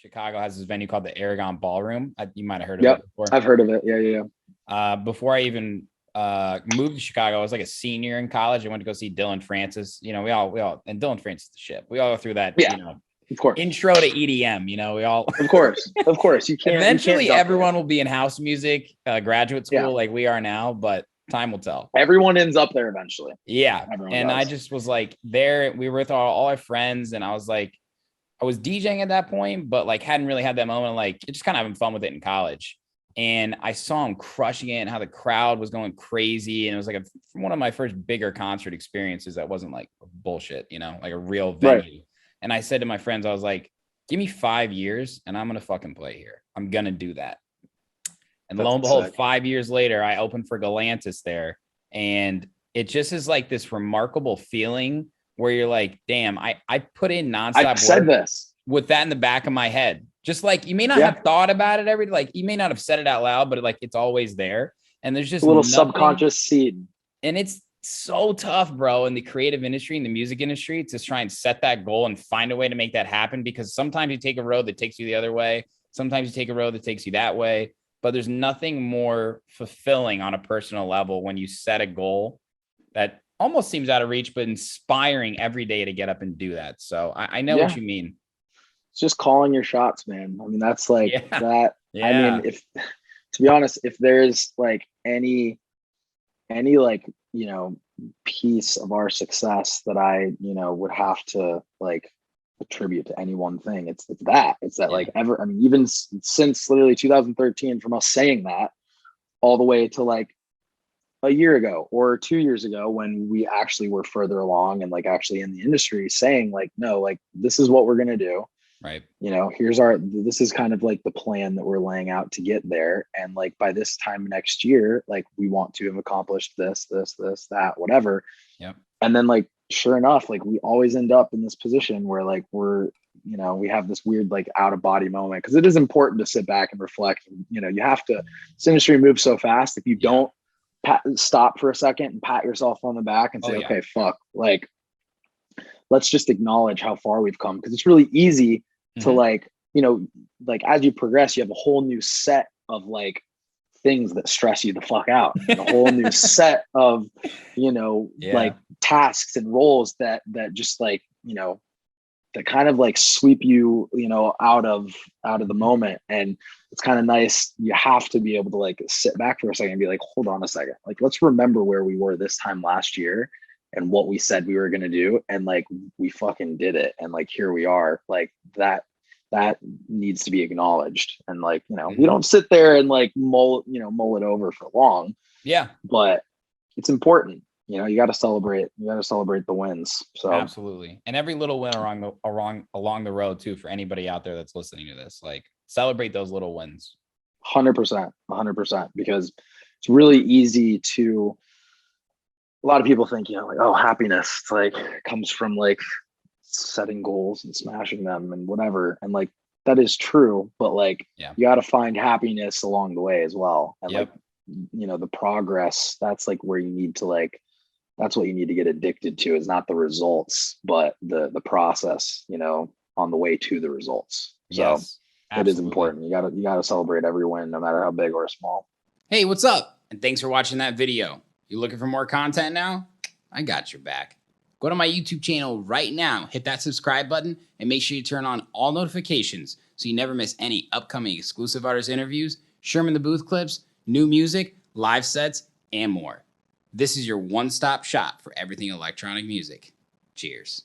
Chicago has this venue called the Aragon Ballroom. You might have heard of Yep, it before. I've heard of it. Yeah. Before I even moved to Chicago, I was like a senior in college. I went to go see Dylan Francis. You know, we all, and Dylan Francis the ship. We all go through that, Yeah, you know, of course. intro to EDM. You know, we all. Of course. You can't. Eventually, you can't everyone will be in house music, graduate school, Yeah. like we are now. But time will tell. Everyone ends up there eventually. Yeah, Everyone and does. I just was like there. We were with all our friends, and I was like, I was DJing at that point, but like hadn't really had that moment, like just kind of having fun with it in college. And I saw him crushing it and how the crowd was going crazy. And it was like one of my first bigger concert experiences that wasn't like bullshit, you know, like a real venue. Right. And I said to my friends, I was like, give me 5 years and I'm going to fucking play here. I'm going to do that. And lo and behold, 5 years later, I opened for Galantis there. And it just is like this remarkable feeling where you're like, damn, I put in nonstop I've said work this with that in the back of my head. Just like you may not have thought about it like you may not have said it out loud, but like it's always there. And there's just a little subconscious seed. And it's so tough, bro, in the creative industry, in the music industry, to try and set that goal and find a way to make that happen. Because sometimes you take a road that takes you the other way. Sometimes you take a road that takes you that way. But there's nothing more fulfilling on a personal level when you set a goal that almost seems out of reach, but inspiring every day to get up and do that. So I know what you mean. It's just calling your shots, man. I mean, that's like that. Yeah. I mean, if to be honest, if there's like any like, you know, piece of our success that I, you know, would have to like attribute to any one thing, it's that like I mean, even since literally 2013, from us saying that all the way to like a year ago or 2 years ago when we actually were further along and like actually in the industry saying like, no, like this is what we're going to do. Right. You know, this is kind of like the plan that we're laying out to get there. And like by this time next year, like we want to have accomplished this, that, whatever. Yep. And then like, sure enough, like we always end up in this position where like we're, you know, we have this weird like out of body moment, because it is important to sit back and reflect. And, you know, you have to, this industry moves so fast. If you don't stop for a second and pat yourself on the back and say, okay, fuck, like, let's just acknowledge how far we've come. Because it's really easy to like, you know, like as you progress, you have a whole new set of like things that stress you the fuck out, and a whole new set of, you know, like tasks and roles that just like, you know, that kind of like sweep you, you know, out of the moment. And it's kind of nice. You have to be able to like sit back for a second and be like, hold on a second. Like, let's remember where we were this time last year and what we said we were going to do. And like, we fucking did it. And like, here we are. Like that needs to be acknowledged. And like, you know, we don't sit there and like mull it over for long. Yeah. But it's important. You know, you got to celebrate the wins. So absolutely. And every little win along the road too, for anybody out there that's listening to this, like celebrate those little wins. 100%, because it's really easy to, a lot of people think, you know, like, oh, happiness, it's like comes from like setting goals and smashing them and whatever. And like, that is true, but like, you got to find happiness along the way as well. And like, you know, the progress, that's like where you need to like, that's what you need to get addicted to, is not the results, but the process, you know, on the way to the results. So it is important. You gotta celebrate every win, no matter how big or small. Hey, what's up? And thanks for watching that video. You looking for more content now? I got your back. Go to my YouTube channel right now, hit that subscribe button, and make sure you turn on all notifications so you never miss any upcoming exclusive artist interviews, Sherm in the Booth clips, new music, live sets, and more. This is your one-stop shop for everything electronic music. Cheers.